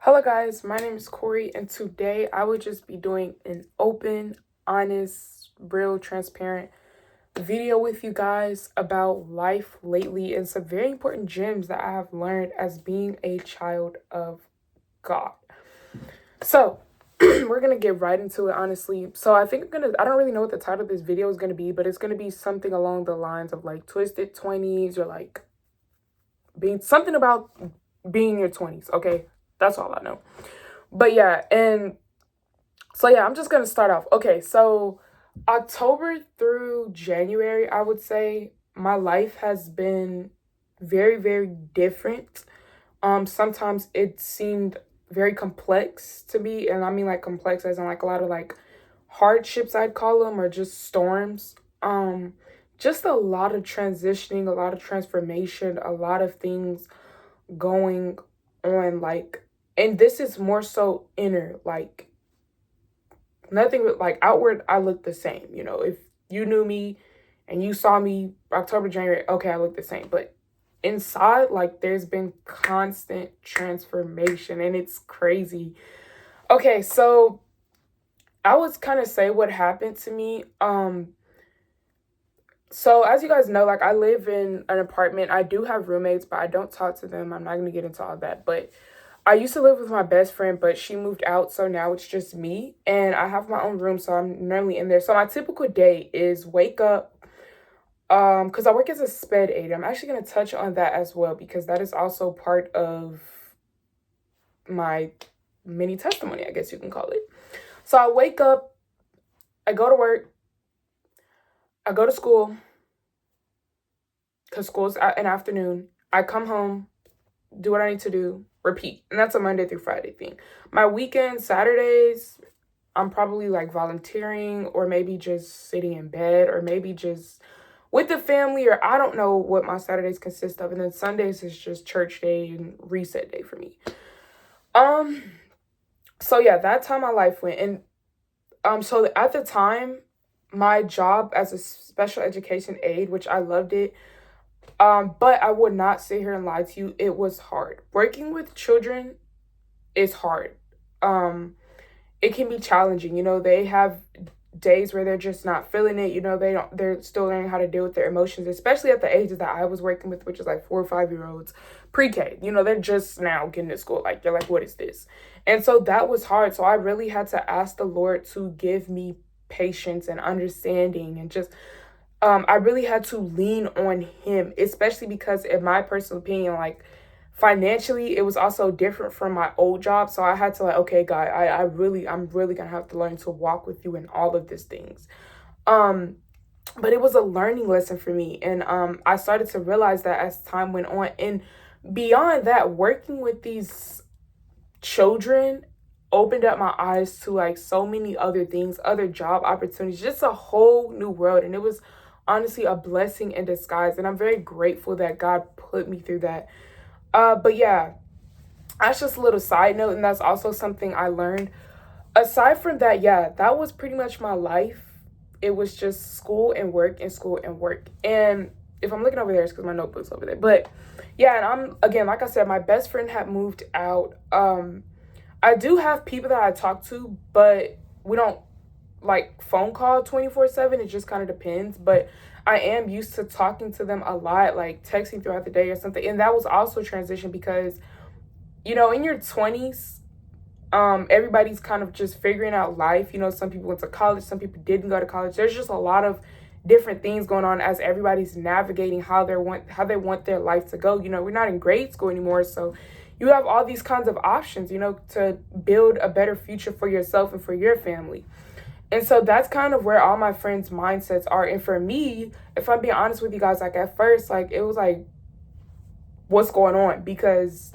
Hello guys, my name is Corey and today I would just be doing an open, honest, real, transparent video with you guys about life lately and some very important gems that I have learned as being a child of God. So, we're going to get right into it honestly. So, I don't really know what the title of this video is going to be, but it's going to be something along the lines of like twisted 20s or like being something about being in your 20s, okay? That's all I know. But yeah, I'm just gonna start off. Okay, so October through January, I would say my life has been very, very different. Sometimes it seemed very complex to me, and I mean like complex as in like a lot of like hardships I'd call them, or just storms. Just a lot of transitioning, a lot of transformation, a lot of things going on, like, and this is more so inner, like nothing with like outward I look the same. If you knew me and you saw me October, January, okay, I look the same. But inside, like there's been constant transformation and it's crazy. Okay, so I was kind of say what happened to me. So as you guys know, like I live in an apartment. I do have roommates, but I don't talk to them. I'm not gonna get into all that. But I used to live with my best friend, but she moved out, so now it's just me. And I have my own room, so I'm normally in there. So my typical day is wake up, because I work as a sped aide. I'm actually gonna touch on that as well, because that is also part of my mini testimony, I guess you can call it. So I wake up, I go to work, I go to school, because school's in the afternoon. I come home, do what I need to do, repeat. And that's a Monday through Friday thing. My weekends, Saturdays, I'm probably like volunteering or maybe just sitting in bed or maybe just with the family, or I don't know what my Saturdays consist of. And then Sundays is just church day and reset day for me. So yeah, that's how my life went. And so at the time, my job as a special education aide, which I loved it, but I would not sit here and lie to you. It was hard. Working with children is hard. It can be challenging. They have days where they're just not feeling it. They're still learning how to deal with their emotions, especially at the ages that I was working with, which is like 4 or 5-year-olds, pre-K. They're just now getting to school. Like, they're like, what is this? And so that was hard. So I really had to ask the Lord to give me patience and understanding and just I really had to lean on him, especially because in my personal opinion, like financially, it was also different from my old job. So I had to like, okay, God, I'm really gonna have to learn to walk with you in all of these things. But it was a learning lesson for me. And I started to realize that as time went on. And beyond that, working with these children opened up my eyes to like so many other things, other job opportunities, just a whole new world. And it was honestly a blessing in disguise, and I'm very grateful that God put me through that. But yeah, that's just a little side note, and that's also something I learned. Aside from that, yeah, that was pretty much my life. It was just school and work and school and work. And if I'm looking over there, it's because my notebook's over there. But yeah, and I'm, again, like I said, my best friend had moved out. I do have people that I talk to, but we don't like phone call 24/7. It just kind of depends, but I am used to talking to them a lot, like texting throughout the day or something. And that was also transition because in your 20s, everybody's kind of just figuring out life. Some people went to college, some people didn't go to college. There's just a lot of different things going on as everybody's navigating how they want their life to go. We're not in grade school anymore, so you have all these kinds of options, to build a better future for yourself and for your family. And so that's kind of where all my friends' mindsets are. And for me, if I'm being honest with you guys, like at first, like it was like, what's going on? Because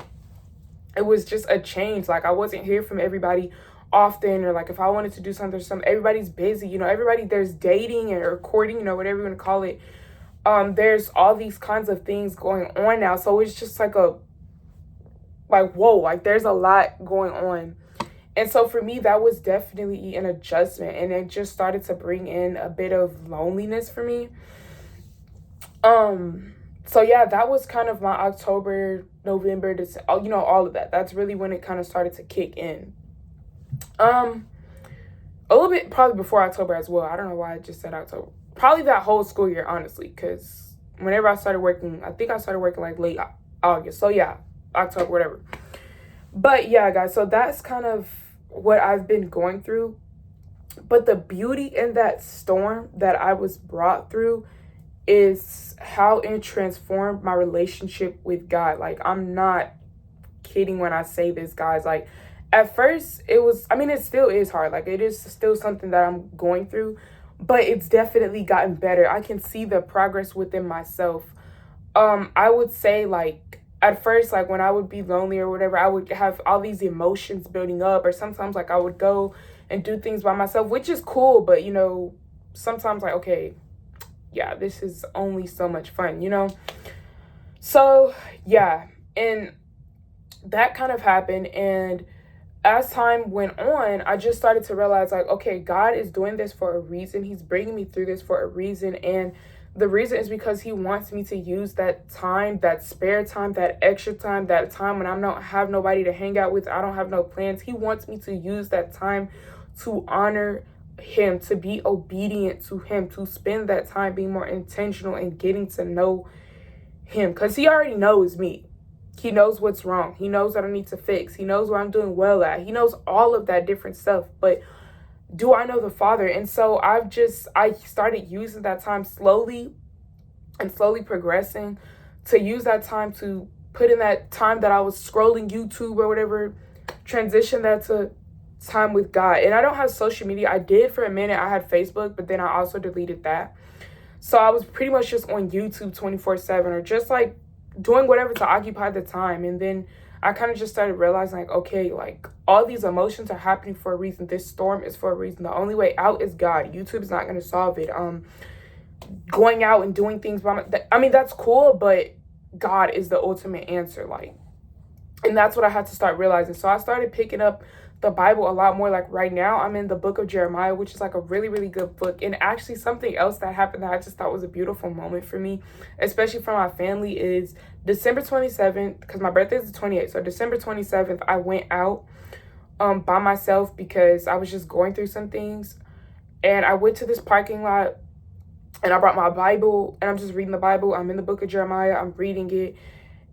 it was just a change. Like I wasn't hearing from everybody often, or like if I wanted to do something, everybody's busy. Everybody, there's dating or courting, whatever you want to call it. There's all these kinds of things going on now. So it's just like whoa, like there's a lot going on. And so for me, that was definitely an adjustment, and it just started to bring in a bit of loneliness for me. So yeah, that was kind of my October, November, December, all of that. That's really when it kind of started to kick in. Um, a little bit probably before October as well. I don't know why I just said October. Probably that whole school year, honestly, because whenever I started working, I think I started working like late August. So yeah, October, whatever. But yeah, guys, so that's kind of what I've been going through. But the beauty in that storm that I was brought through is how it transformed my relationship with God. Like, I'm not kidding when I say this, guys. Like, at first, it still is hard. Like, it is still something that I'm going through, but it's definitely gotten better. I can see the progress within myself. I would say, like, at first, like, when I would be lonely or whatever, I would have all these emotions building up, or sometimes, like, I would go and do things by myself, which is cool, but, sometimes, like, okay, yeah, this is only so much fun. So, yeah, and that kind of happened, and as time went on, I just started to realize, like, okay, God is doing this for a reason. He's bringing me through this for a reason, and the reason is because he wants me to use that time, that spare time, that extra time, that time when I don't have nobody to hang out with, I don't have no plans. He wants me to use that time to honor him, to be obedient to him, to spend that time being more intentional and getting to know him, because he already knows me. He knows what's wrong. He knows what I need to fix. He knows what I'm doing well at. He knows all of that different stuff. But do I know the Father? And so I started using that time slowly and slowly progressing to use that time to put in that time that I was scrolling YouTube or whatever, transition that to time with God. And I don't have social media. I did for a minute. I had Facebook, but then I also deleted that. So I was pretty much just on YouTube 24/7, or just like doing whatever to occupy the time. And then I kind of just started realizing, like, okay, like, all these emotions are happening for a reason. This storm is for a reason. The only way out is God. YouTube is not going to solve it. Going out and doing things that's cool, but God is the ultimate answer. Like, and that's what I had to start realizing. So I started picking up the Bible a lot more. Like, right now, I'm in the book of Jeremiah, which is like a really, really good book. And actually, something else that happened that I just thought was a beautiful moment for me, especially for my family, is December 27th, because my birthday is the 28th. So December 27th, I went out by myself because I was just going through some things. And I went to this parking lot and I brought my Bible and I'm just reading the Bible. I'm in the book of Jeremiah. I'm reading it.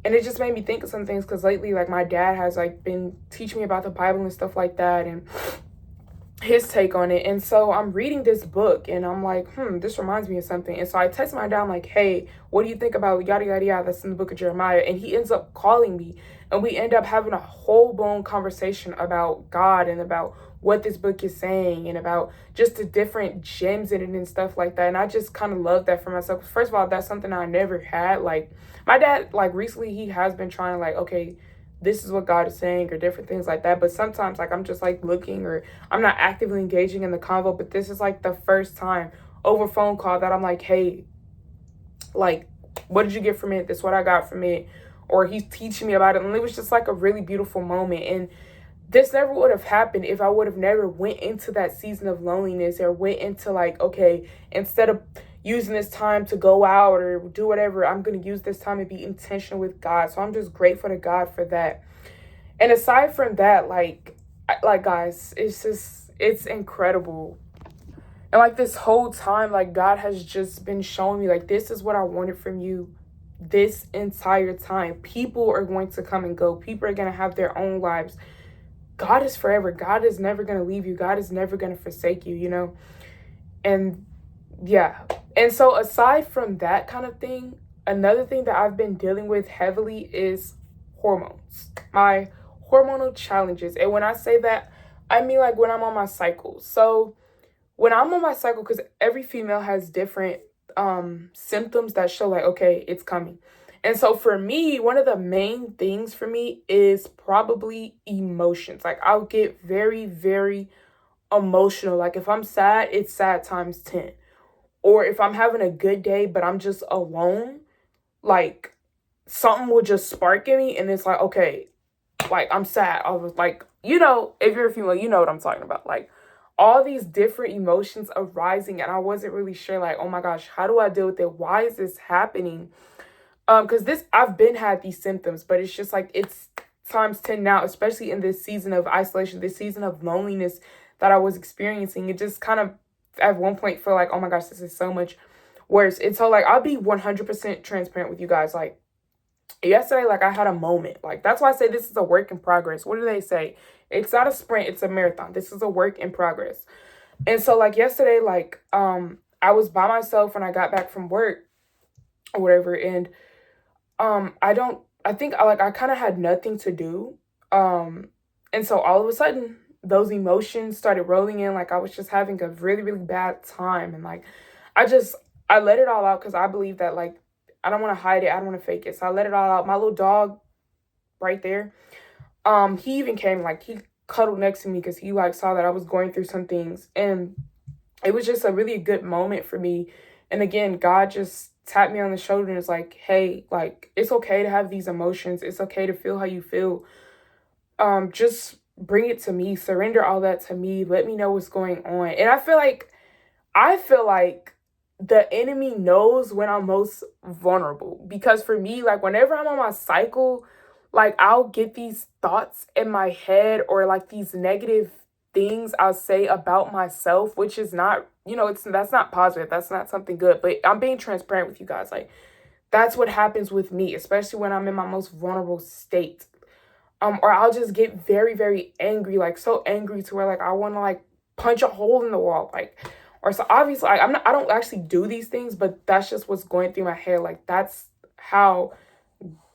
And it just made me think of some things, because lately, like, my dad has, like, been teaching me about the Bible and stuff like that, and his take on it. And so I'm reading this book and I'm like, this reminds me of something. And so I text my dad, I'm like, hey, what do you think about yada yada yada that's in the book of Jeremiah? And he ends up calling me, and we end up having a whole blown conversation about God and about what this book is saying and about just the different gems in it and stuff like that. And I just kind of love that for myself. First of all, that's something I never had. Like, my dad, like, recently he has been trying to, like, okay, this is what God is saying, or different things like that. But sometimes, like, I'm just, like, looking, or I'm not actively engaging in the convo. But this is, like, the first time over phone call that I'm like, hey, like, what did you get from it? This is what I got from it. Or he's teaching me about it. And it was just, like, a really beautiful moment. And this never would have happened if I would have never went into that season of loneliness, or went into, like, okay, instead of using this time to go out or do whatever, I'm going to use this time to be intentional with God. So I'm just grateful to God for that. And aside from that, like guys, it's incredible. And, like, this whole time, like, God has just been showing me, like, this is what I wanted from you this entire time. People are going to come and go. People are going to have their own lives. God is forever. God is never going to leave you. God is never going to forsake you, And yeah. And so aside from that kind of thing, another thing that I've been dealing with heavily is hormones. My hormonal challenges. And when I say that, I mean, like, when I'm on my cycle. So when I'm on my cycle, because every female has different symptoms that show, like, okay, it's coming. And so for me, one of the main things for me is probably emotions. Like, I'll get very, very emotional. Like, if I'm sad, it's sad times 10. Or if I'm having a good day, but I'm just alone, like, something will just spark in me. And it's like, okay, like, I'm sad. I was like, if you're a female, you know what I'm talking about. Like, all these different emotions arising. And I wasn't really sure, like, oh my gosh, how do I deal with it? Why is this happening? Because this, I've been had these symptoms, but it's just like it's times 10 now, especially in this season of isolation, this season of loneliness that I was experiencing. It just kind of at one point feel like, oh my gosh, this is so much worse. And so like I'll be 100% transparent with you guys. Like yesterday, like I had a moment. Like that's why I say this is a work in progress. What do they say? It's not a sprint, it's a marathon. This is a work in progress. And so like yesterday, like I was by myself when I got back from work or whatever, and I think I kind of had nothing to do. And so all of a sudden those emotions started rolling in. Like I was just having a really, really bad time. And like, I just, I let it all out because I believe that like, I don't want to hide it. I don't want to fake it. So I let it all out. My little dog right there, he even came, like he cuddled next to me because he like saw that I was going through some things. And it was just a really good moment for me. And again, God just tapped me on the shoulder and was like, hey, like, it's okay to have these emotions. It's okay to feel how you feel. Just bring it to me. Surrender all that to me. Let me know what's going on. And I feel like the enemy knows when I'm most vulnerable. Because for me, like, whenever I'm on my cycle, like, I'll get these thoughts in my head or like these negative things I'll say about myself, which is not, that's not positive. That's not something good. But I'm being transparent with you guys. Like, that's what happens with me, especially when I'm in my most vulnerable state. Or I'll just get very, very angry, like so angry to where like I want to like punch a hole in the wall, like, or so obviously like, I don't actually do these things, but that's just what's going through my head. Like that's how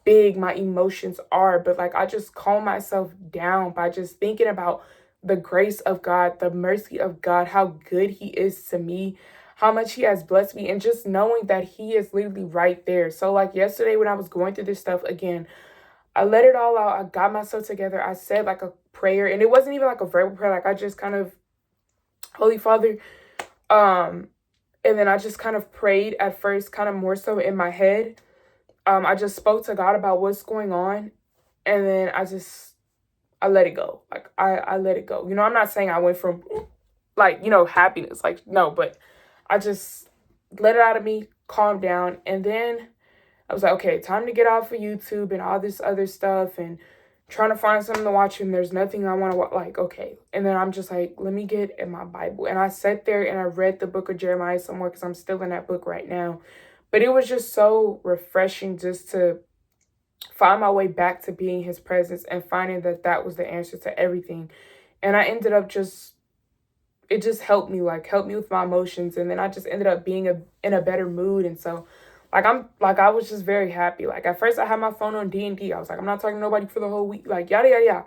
big my emotions are. But like I just calm myself down by just thinking about the grace of God, the mercy of God, how good he is to me, how much he has blessed me, and just knowing that he is literally right there. So like yesterday when I was going through this stuff again, I let it all out. I got myself together. I said like a prayer, and it wasn't even like a verbal prayer. Like I just kind of, Holy Father, and then I just kind of prayed at first, kind of more so in my head. I just spoke to God about what's going on, and then I let it go. Like I let it go. I'm not saying I went from like, happiness, like no, but I just let it out of me, calm down, and then I was like, okay, time to get off of YouTube and all this other stuff and trying to find something to watch, and there's nothing I want to watch. Like, okay. And then I'm just like, let me get in my Bible. And I sat there and I read the book of Jeremiah somewhere because I'm still in that book right now. But it was just so refreshing just to find my way back to being his presence and finding that that was the answer to everything. And I ended up it just helped me with my emotions. And then I just ended up being in a better mood. And so I was just very happy. Like at first I had my phone on D&D. I was like, I'm not talking to nobody for the whole week. Like yada, yada, yada.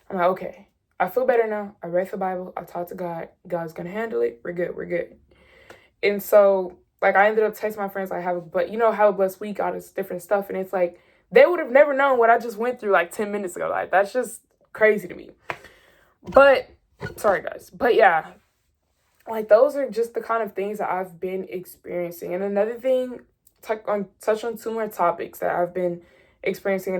I'm like, okay, I feel better now. I read the Bible. I talked to God. God's going to handle it. We're good. We're good. And so like I ended up texting my friends, like have a blessed week, all this different stuff. And it's like, they would have never known what I just went through like 10 minutes ago. Like that's just crazy to me. But sorry guys. But yeah, like those are just the kind of things that I've been experiencing. And another thing, touch on two more topics that I've been experiencing.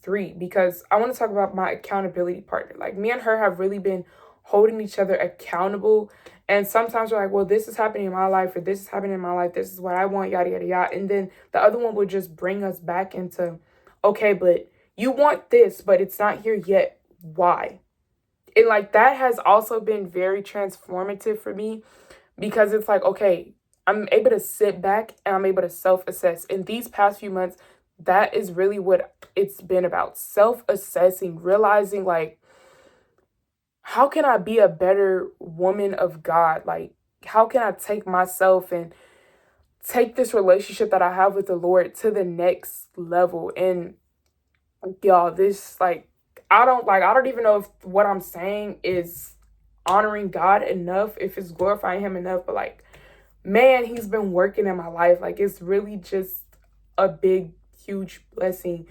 Three, because I want to talk about my accountability partner. Like me and her have really been holding each other accountable. And sometimes we're like, well, this is happening in my life, or this is happening in my life. This is what I want, yada, yada, yada. And then the other one would just bring us back into, okay, but you want this, but it's not here yet. Why? And like that has also been very transformative for me, because it's like, okay, I'm able to sit back and I'm able to self-assess. In these past few months, that is really what it's been about. Self-assessing, realizing like, how can I be a better woman of God? Like, how can I take myself and take this relationship that I have with the Lord to the next level? And y'all, this I don't even know if what I'm saying is honoring God enough, if it's glorifying him enough, but like, man, he's been working in my life. Like, it's really just a big, huge blessing.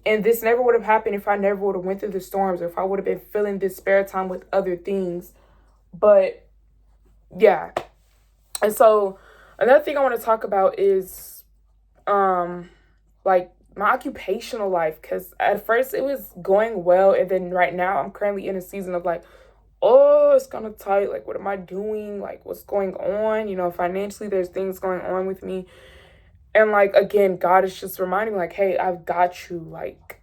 And this never would have happened if I never would have went through the storms, or if I would have been filling this spare time with other things. But yeah. And so another thing I want to talk about is like my occupational life, because at first it was going well, and then right now I'm currently in a season of like, oh, it's kind of tight. Like, what am I doing? Like, what's going on? Financially, there's things going on with me. And like, again, God is just reminding me, like, hey, I've got you. Like,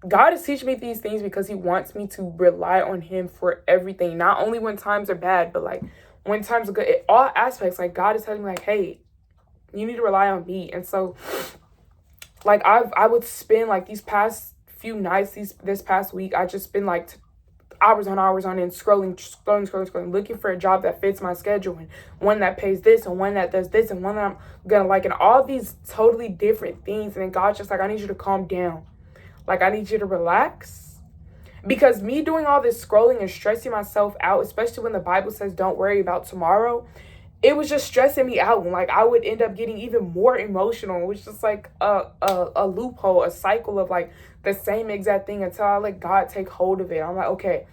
God is teaching me these things because he wants me to rely on him for everything. Not only when times are bad, but like when times are good. In all aspects, like God is telling me, like, hey, you need to rely on me. And so like I would spend like these past few nights, this past week, I just spend like hours on end, scrolling, looking for a job that fits my schedule, and one that pays this, and one that does this, and one that I'm gonna like, and all these totally different things. And then God's just like, I need you to calm down. Like, I need you to relax. Because me doing all this scrolling and stressing myself out, especially when the Bible says don't worry about tomorrow, it was just stressing me out. And like, I would end up getting even more emotional. It was just like a loophole, a cycle of like the same exact thing until I let God take hold of it. I'm like, okay,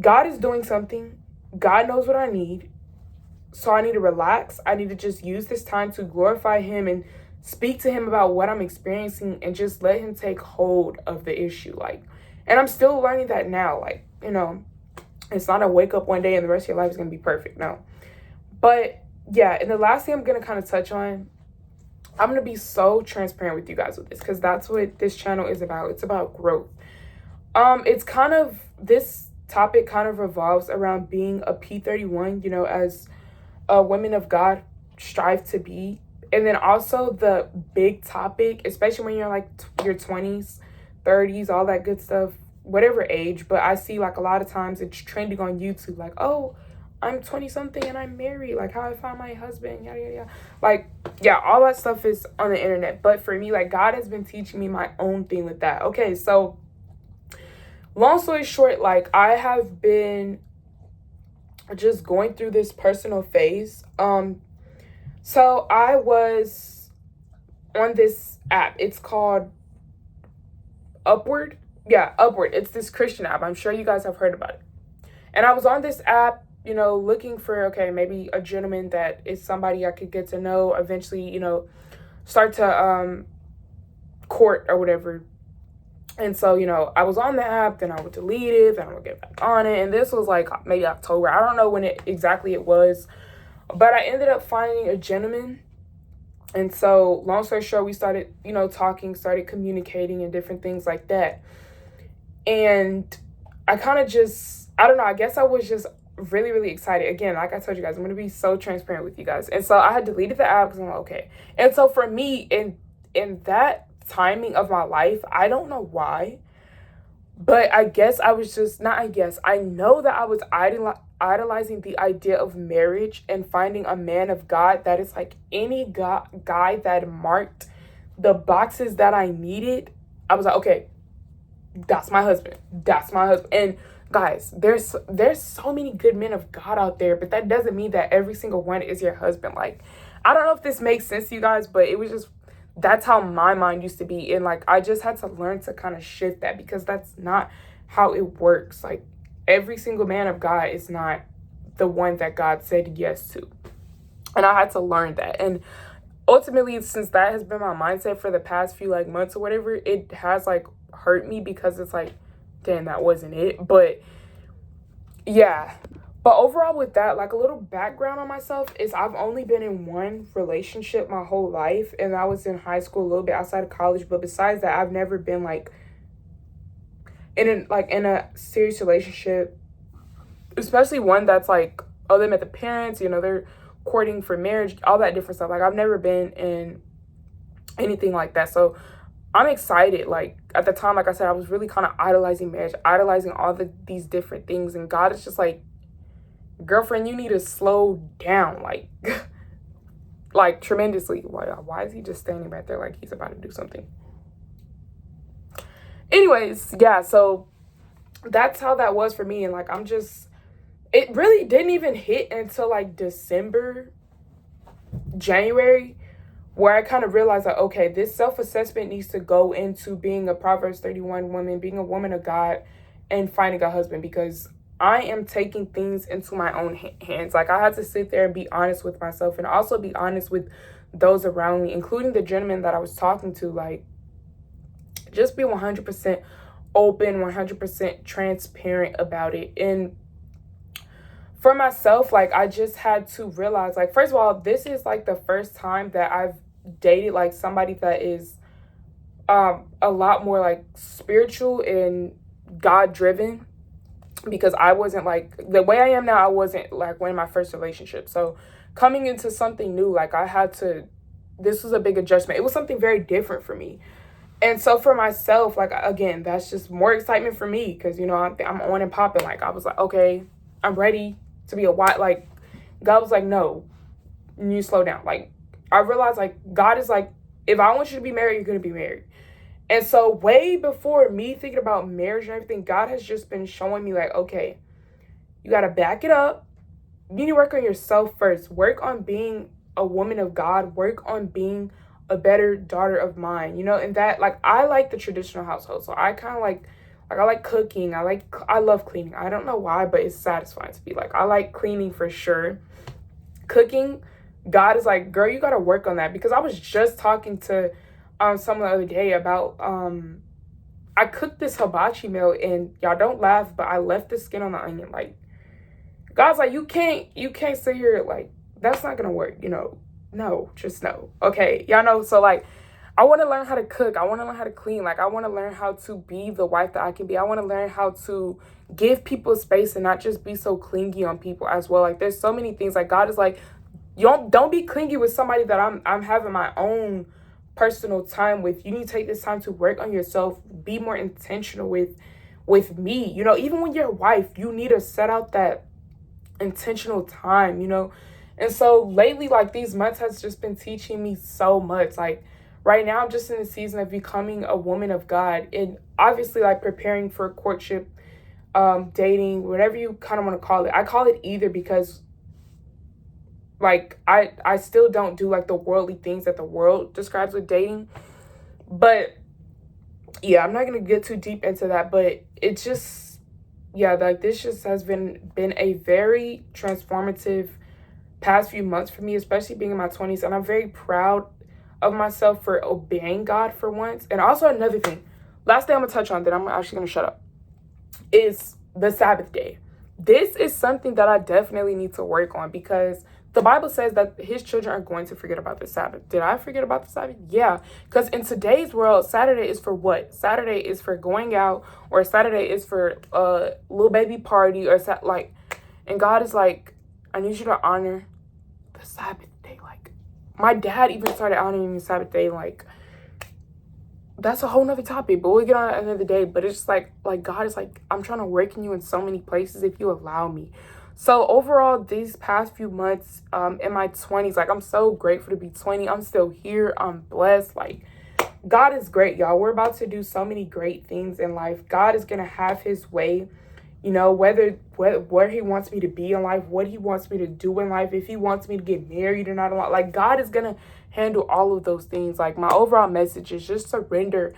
God is doing something. God knows what I need. So I need to relax. I need to just use this time to glorify him and speak to him about what I'm experiencing and just let him take hold of the issue. Like, and I'm still learning that now. Like, you know, it's not a wake up one day and the rest of your life is going to be perfect. No. But yeah, and the last thing I'm going to kind of touch on, I'm going to be so transparent with you guys with this because that's what this channel is about. It's about growth. It's kind of, this topic kind of revolves around being a P31, you know, as women of God strive to be. And then also the big topic, especially when you're like your 20s, 30s, all that good stuff, whatever age. But I see like a lot of times it's trending on YouTube, like, oh, I'm 20 something and I'm married, like how I found my husband, yada yada yada. Like, yeah, all that stuff is on the internet. But for me, like, God has been teaching me my own thing with that. Okay, so long story short, like, I have been just going through this personal phase. So I was on this app. It's called Upward. Yeah, Upward. It's this Christian app. I'm sure you guys have heard about it. And I was on this app, you know, looking for, okay, maybe a gentleman that is somebody I could get to know, eventually, you know, start to court or whatever. And so, you know, I was on the app, then I would delete it, then I would get back on it. And this was like maybe October. I don't know when it was. But I ended up finding a gentleman. And so, long story short, we started, you know, talking, started communicating and different things like that. And I kind of just, I don't know, I guess I was just really, really excited. Again, like I told you guys, I'm going to be so transparent with you guys. And so I had deleted the app because I'm like, okay. And so for me, in that timing of my life, I don't know why, but I guess I was just, not I guess, I know that I was idolizing the idea of marriage and finding a man of God that is like any guy that marked the boxes that I needed. I was like, okay, that's my husband. That's my husband. And guys, there's so many good men of God out there, but that doesn't mean that every single one is your husband. Like, I don't know if this makes sense to you guys, but it was just, that's how my mind used to be. And like, I just had to learn to kind of shift that because that's not how it works. Like, every single man of God is not the one that God said yes to. And I had to learn that. And ultimately, since that has been my mindset for the past few like months or whatever, it has like hurt me because it's like, damn, that wasn't it. But yeah. But overall with that, like a little background on myself is I've only been in one relationship my whole life. And that was in high school, a little bit outside of college. But besides that, I've never been like in a serious relationship, especially one that's like, oh, they met the parents, you know, they're courting for marriage, all that different stuff. Like, I've never been in anything like that. So I'm excited. Like, at the time, like I said, I was really kind of idolizing marriage, idolizing all these different things. And God is just like, girlfriend, you need to slow down, like, like tremendously. Why is he just standing right there like he's about to do something? Anyways, yeah, so that's how that was for me. And like, it really didn't even hit until like December, January, where I kind of realized that, okay, this self-assessment needs to go into being a Proverbs 31 woman, being a woman of God, and finding a husband, because I am taking things into my own hands. Like, I had to sit there and be honest with myself and also be honest with those around me, including the gentleman that I was talking to. Like, just be 100% open, 100% transparent about it. And for myself, like, I just had to realize, like, first of all, this is like the first time that I've dated like somebody that is a lot more like spiritual and God driven, because I wasn't like the way I am now. I wasn't like when in my first relationship. So coming into something new, like I had to, this was a big adjustment. It was something very different for me. And so for myself, like again, that's just more excitement for me, because you know I'm on and popping. Like I was like, okay, I'm ready to be a wife. Like God was like, no, you need to slow down. Like I realized like God is like, if I want you to be married, you're gonna be married. And so way before me thinking about marriage and everything, God has just been showing me like, okay, you got to back it up. You need to work on yourself first. Work on being a woman of God. Work on being a better daughter of mine, you know, and that, like, I like the traditional household. So I kind of like, I like cooking. I love cleaning. I don't know why, but it's satisfying to be like, I like cleaning for sure. Cooking, God is like, girl, you got to work on that, because I was just talking to someone the other day about I cooked this hibachi meal, and y'all don't laugh, but I left the skin on the onion. Like God's like, you can't sit here, like that's not gonna work, you know. No, just no. Okay, y'all know. So like I want to learn how to cook. I want to learn how to clean. Like I want to learn how to be the wife that I can be. I want to learn how to give people space and not just be so clingy on people as well. Like there's so many things. Like God is like, you don't be clingy with somebody that I'm having my own personal time with. You need to take this time to work on yourself. Be more intentional with me. You know, even when you're a wife, you need to set out that intentional time, you know. And so lately, like these months has just been teaching me so much. Like right now I'm just in the season of becoming a woman of God, and obviously like preparing for courtship, dating, whatever you kind of want to call it. I call it either because like I still don't do like the worldly things that the world describes with dating. But yeah, I'm not gonna get too deep into that, but it just, yeah, like this just has been a very transformative past few months for me, especially being in my 20s. And I'm very proud of myself for obeying God for once. And also another thing, last thing I'm gonna touch on, then I'm actually gonna shut up, is the Sabbath day. This is something that I definitely need to work on, because the Bible says that his children are going to forget about the Sabbath. Did I forget about the Sabbath? Yeah. Because in today's world, Saturday is for what? Saturday is for going out, or Saturday is for a little baby party, or like, and God is like, I need you to honor the Sabbath day. Like, my dad even started honoring the Sabbath day. Like, that's a whole nother topic, but we'll get on it another day. But it's just like God is like, I'm trying to work in you in so many places if you allow me. So overall, these past few months, in my 20s, like I'm so grateful to be 20. I'm still here. I'm blessed. Like God is great, y'all. We're about to do so many great things in life. God is gonna have his way, you know, where he wants me to be in life, what he wants me to do in life, if he wants me to get married or not. Like God is gonna handle all of those things. Like my overall message is just surrender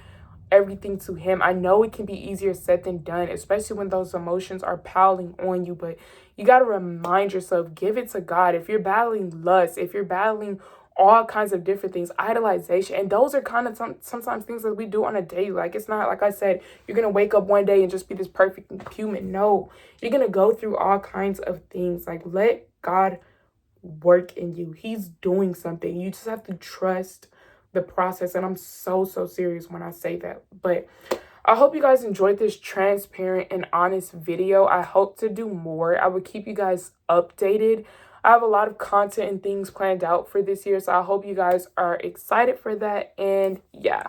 everything to him. I know it can be easier said than done, especially when those emotions are piling on you, but you got to remind yourself, give it to God. If you're battling lust, if you're battling all kinds of different things, idolization, and those are kind of sometimes things that we do on a daily. Like it's not like I said, you're gonna wake up one day and just be this perfect human. No, you're gonna go through all kinds of things. Like let God work in you. He's doing something. You just have to trust the process. And I'm so serious when I say that. But I hope you guys enjoyed this transparent and honest video. I hope to do more. I will keep you guys updated. I have a lot of content and things planned out for this year, so I hope you guys are excited for that. And yeah.